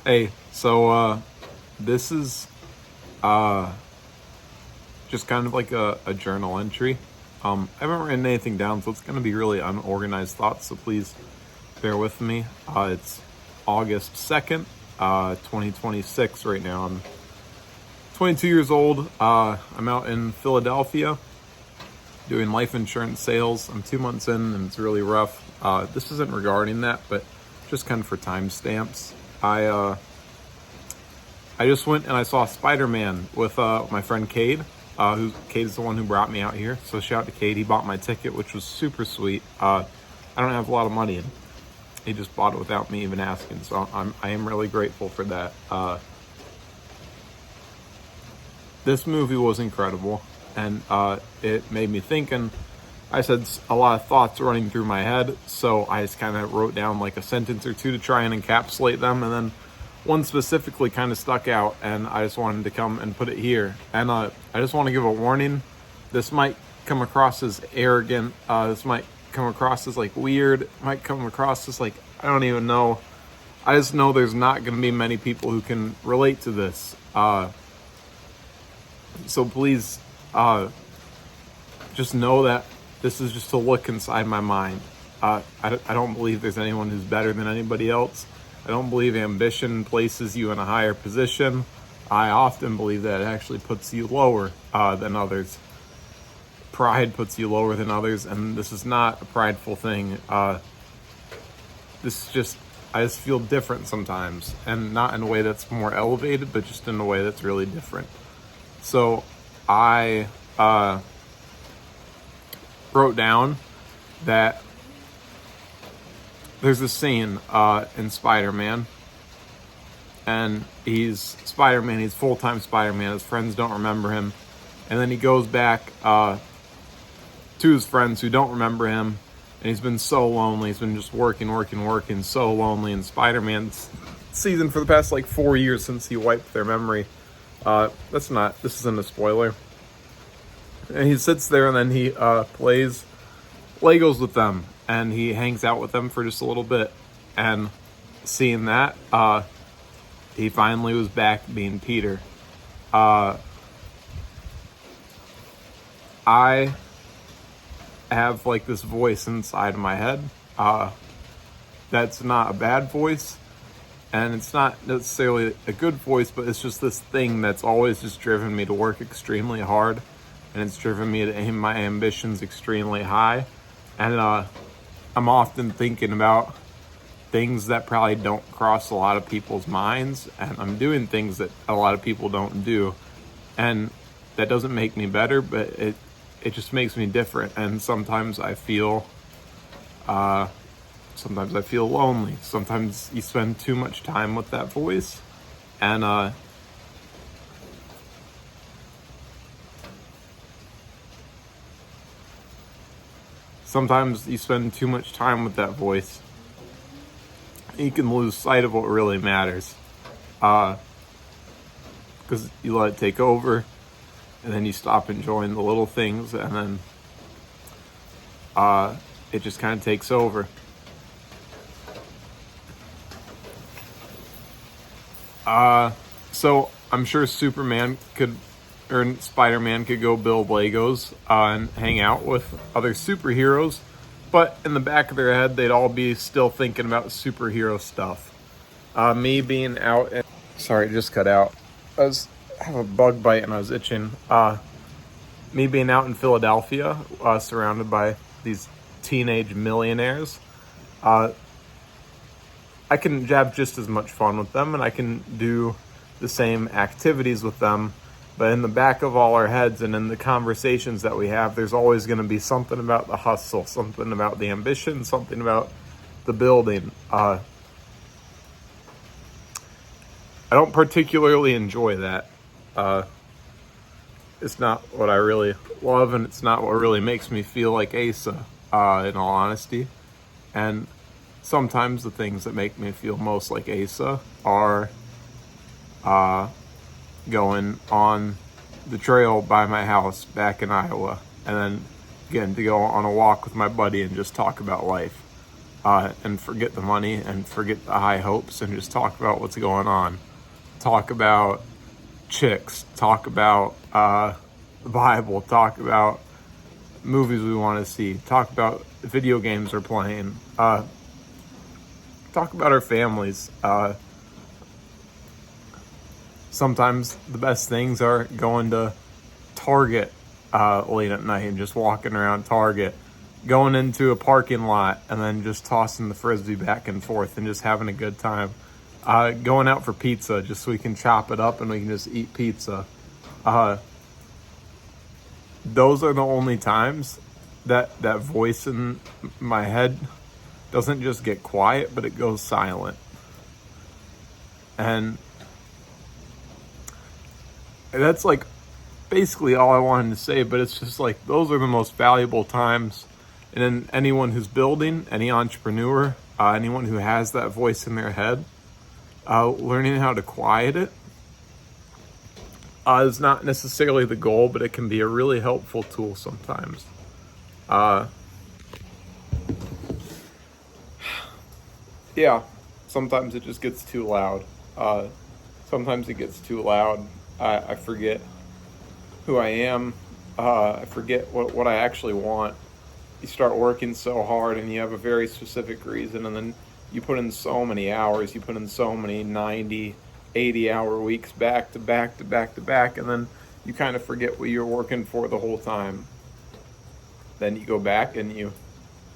Hey, so this is uh just kind of like a journal entry. I haven't written anything down, so it's gonna be really unorganized thoughts, so please bear with me. It's August 2nd, 2026 right now. I'm 22 years old. I'm out in Philadelphia doing life insurance sales. I'm 2 months in and it's really rough. This isn't regarding that, but just kind of for timestamps. I just went and I saw Spider-Man with my friend Cade. Cade's the one who brought me out here. So shout out to Cade. He bought my ticket, which was super sweet. I don't have a lot of money, and he just bought it without me even asking. So I am really grateful for that. This movie was incredible, and it made me think. And I said a lot of thoughts running through my head, so I just kind of wrote down like a sentence or two to try and encapsulate them, and then one specifically kind of stuck out, and I just wanted to come and put it here. And I just want to give a warning. This might come across as arrogant. This might come across as like weird. It might come across as like, I don't even know. I just know there's not going to be many people who can relate to this. So please, just know that this is just a look inside my mind. I don't believe there's anyone who's better than anybody else. I don't believe ambition places you in a higher position. I often believe that it actually puts you lower than others. Pride puts you lower than others, and this is not a prideful thing. This is just, I just feel different sometimes, and not in a way that's more elevated, but just in a way that's really different. So I wrote down that there's a scene in Spider-Man, and he's Spider-Man, he's full-time Spider-Man, his friends don't remember him, and then he goes back to his friends who don't remember him, and he's been so lonely, he's been just working, so lonely, and Spider-Man's season for the past like 4 years since he wiped their memory. This isn't a spoiler. And he sits there and then he plays Legos with them, and he hangs out with them for just a little bit. And seeing that, he finally was back being Peter. I have like this voice inside of my head that's not a bad voice, and it's not necessarily a good voice, but it's just this thing that's always just driven me to work extremely hard, and it's driven me to aim my ambitions extremely high. And I'm often thinking about things that probably don't cross a lot of people's minds, and I'm doing things that a lot of people don't do, and that doesn't make me better, but it just makes me different. And sometimes I feel lonely. Sometimes you spend too much time with that voice, and sometimes you spend too much time with that voice, you can lose sight of what really matters, because you let it take over, and then you stop enjoying the little things, and then it just kind of takes over. So I'm sure Spider-Man could go build Legos and hang out with other superheroes, but in the back of their head, they'd all be still thinking about superhero stuff. Me being out, sorry, it just cut out. I have a bug bite and I was itching. Me being out in Philadelphia, surrounded by these teenage millionaires, I can have just as much fun with them, and I can do the same activities with them. But in the back of all our heads and in the conversations that we have, there's always going to be something about the hustle, something about the ambition, something about the building. I don't particularly enjoy that. It's not what I really love, and it's not what really makes me feel like Asa, in all honesty. And sometimes the things that make me feel most like Asa are going on the trail by my house back in Iowa, and then again to go on a walk with my buddy and just talk about life. and forget the money and forget the high hopes and just talk about what's going on. Talk about chicks, talk about the Bible, talk about movies we want to see, talk about video games we're playing, talk about our families. Sometimes the best things are going to Target late at night and just walking around Target, going into a parking lot and then just tossing the frisbee back and forth and just having a good time. Going out for pizza just so we can chop it up and we can just eat pizza. Those are the only times that voice in my head doesn't just get quiet, but it goes silent. And that's like basically all I wanted to say, but it's just like those are the most valuable times. And then anyone who's building, any entrepreneur, anyone who has that voice in their head, learning how to quiet it is not necessarily the goal, but it can be a really helpful tool sometimes. Yeah, sometimes it just gets too loud. Sometimes it gets too loud. I forget who I am. I forget what I actually want. You start working so hard and you have a very specific reason, and then you put in so many hours. You put in so many 90, 80-hour weeks back to back to back to back, and then you kind of forget what you're working for the whole time. Then you go back and you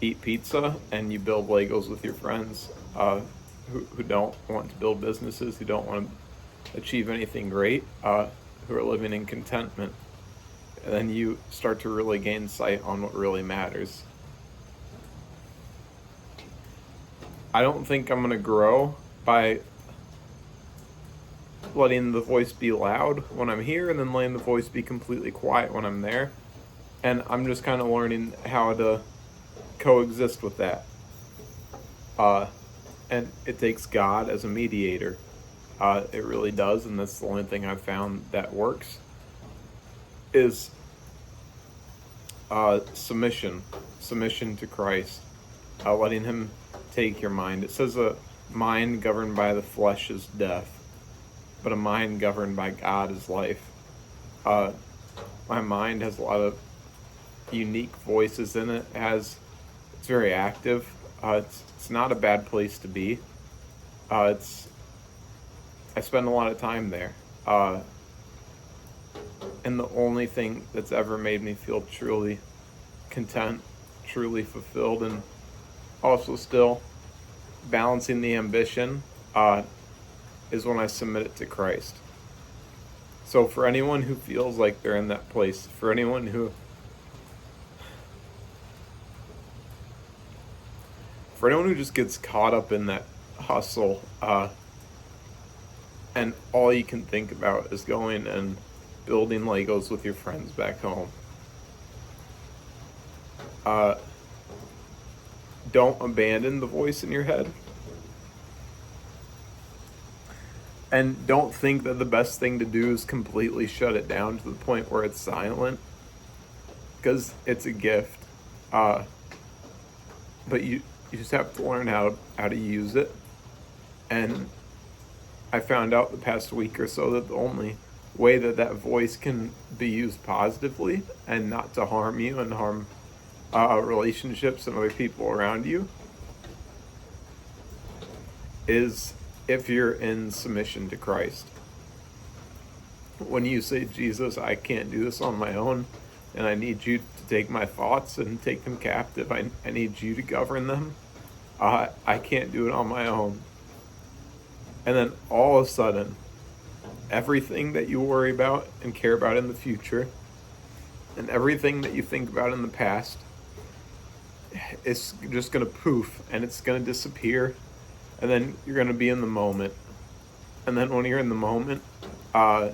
eat pizza and you build Legos with your friends who don't want to build businesses, who don't want to achieve anything great, who are living in contentment. And then you start to really gain sight on what really matters. I don't think I'm going to grow by letting the voice be loud when I'm here and then letting the voice be completely quiet when I'm there. And I'm just kind of learning how to coexist with that. And it takes God as a mediator. It really does, and that's the only thing I've found that works, is submission to Christ, letting him take your mind. It says a mind governed by the flesh is death, but a mind governed by God is life. My mind has a lot of unique voices in it. It's very active. It's not a bad place to be. I spend a lot of time there. And the only thing that's ever made me feel truly content, truly fulfilled, and also still balancing the ambition is when I submit it to Christ. So for anyone who feels like they're in that place, for anyone who just gets caught up in that hustle, and all you can think about is going and building Legos with your friends back home, don't abandon the voice in your head. And don't think that the best thing to do is completely shut it down to the point where it's silent, because it's a gift. But you just have to learn how to use it. And I found out the past week or so that the only way that voice can be used positively and not to harm you and harm relationships and other people around you is if you're in submission to Christ. When you say, Jesus, I can't do this on my own, and I need you to take my thoughts and take them captive. I need you to govern them. I can't do it on my own. And then all of a sudden, everything that you worry about and care about in the future, and everything that you think about in the past, is just going to poof, and it's going to disappear. And then you're going to be in the moment. And then when you're in the moment, you're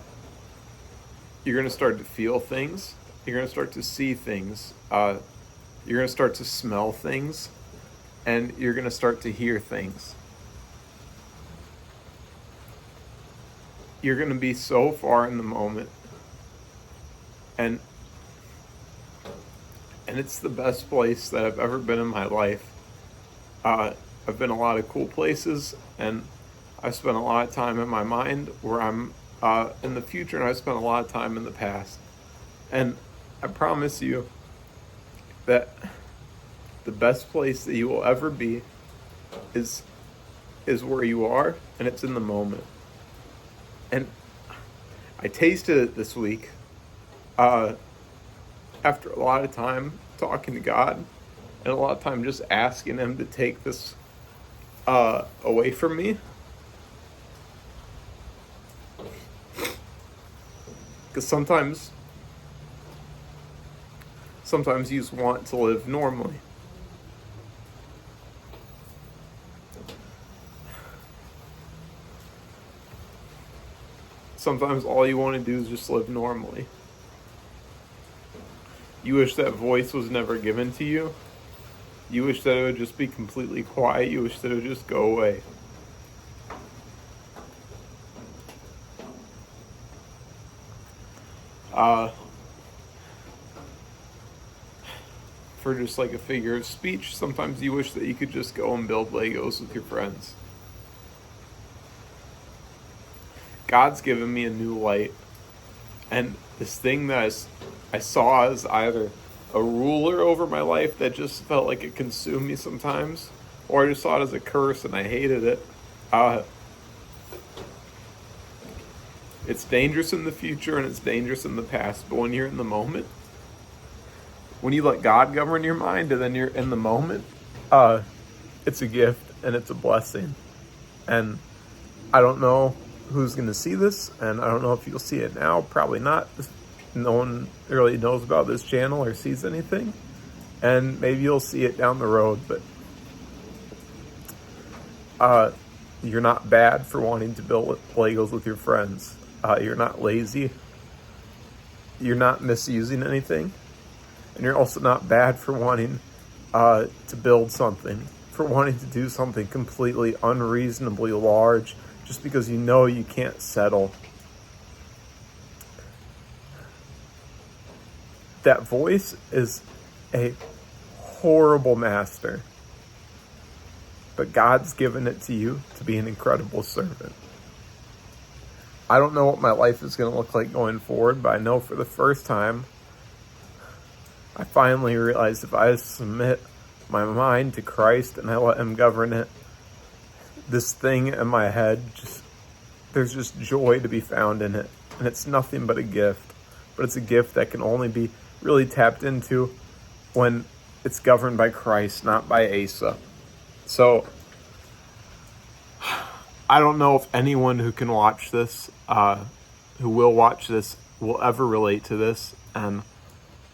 going to start to feel things. You're going to start to see things. You're going to start to smell things. And you're going to start to hear things. You're going to be so far in the moment. And it's the best place that I've ever been in my life. I've been a lot of cool places, and I've spent a lot of time in my mind where I'm in the future, and I've spent a lot of time in the past. And I promise you that the best place that you will ever be is where you are, and it's in the moment. And I tasted it this week after a lot of time talking to God and a lot of time just asking Him to take this away from me. Because sometimes you just want to live normally. Sometimes all you want to do is just live normally. You wish that voice was never given to you. You wish that it would just be completely quiet. You wish that it would just go away. For just like a figure of speech, sometimes you wish that you could just go and build Legos with your friends. God's given me a new light. And this thing that I saw as either a ruler over my life that just felt like it consumed me sometimes, or I just saw it as a curse and I hated it. It's dangerous in the future and it's dangerous in the past, but when you're in the moment, when you let God govern your mind and then you're in the moment, it's a gift and it's a blessing. And I don't know who's going to see this, and I don't know if you'll see it now. Probably not. No one really knows about this channel or sees anything. And maybe you'll see it down the road, but you're not bad for wanting to build Legos with your friends. You're not lazy. You're not misusing anything. And you're also not bad for wanting to build something, for wanting to do something completely unreasonably large just because you know you can't settle. That voice is a horrible master, but God's given it to you to be an incredible servant. I don't know what my life is going to look like going forward, but I know for the first time, I finally realized if I submit my mind to Christ and I let Him govern it, this thing in my head, there's just joy to be found in it. And it's nothing but a gift. But it's a gift that can only be really tapped into when it's governed by Christ, not by Asa. So, I don't know if anyone who can watch this, who will watch this, will ever relate to this. And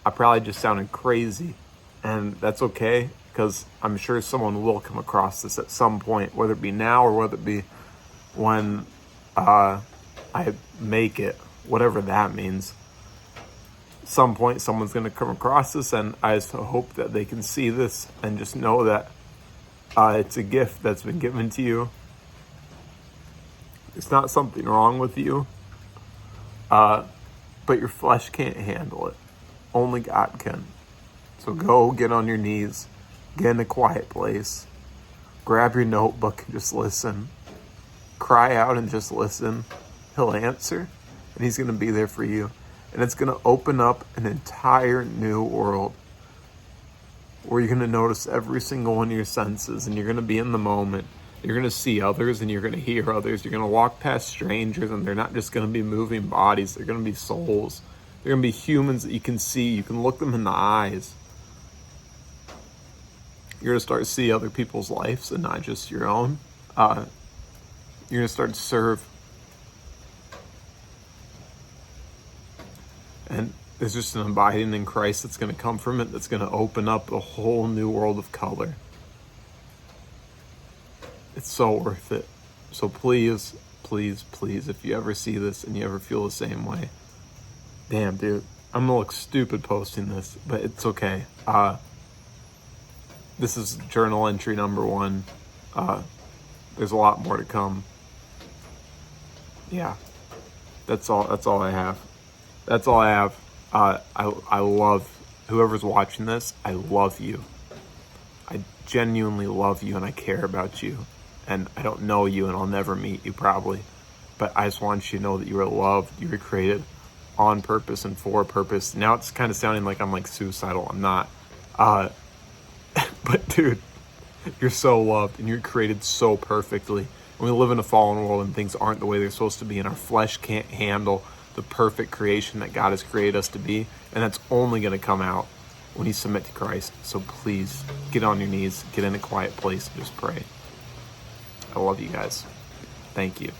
I probably just sounded crazy. And that's okay, because I'm sure someone will come across this at some point, whether it be now or whether it be when I make it, whatever that means. At some point, someone's going to come across this, and I just hope that they can see this and just know that it's a gift that's been given to you. It's not something wrong with you, but your flesh can't handle it. Only God can. So go get on your knees, get in a quiet place, grab your notebook and just listen. Cry out and just listen. He'll answer, and He's going to be there for you. And it's going to open up an entire new world where you're going to notice every single one of your senses, and you're going to be in the moment. You're going to see others, and you're going to hear others. You're going to walk past strangers, and they're not just going to be moving bodies. They're going to be souls. They're going to be humans that you can see. You can look them in the eyes. You're going to start to see other people's lives and not just your own. You're going to start to serve. And there's just an abiding in Christ that's going to come from it, that's going to open up a whole new world of color. It's so worth it. So please, please, please, if you ever see this and you ever feel the same way, damn, dude, I'm going to look stupid posting this, but it's okay. This is journal entry number 1. There's a lot more to come. Yeah, that's all I have. That's all I have. I love whoever's watching this. I love you. I genuinely love you and I care about you. And I don't know you and I'll never meet you probably. But I just want you to know that you are loved, you were created on purpose and for a purpose. Now it's kind of sounding like I'm like suicidal. I'm not. But dude, you're so loved and you're created so perfectly. And we live in a fallen world and things aren't the way they're supposed to be, and our flesh can't handle the perfect creation that God has created us to be. And that's only going to come out when you submit to Christ. So please get on your knees, get in a quiet place, and just pray. I love you guys. Thank you.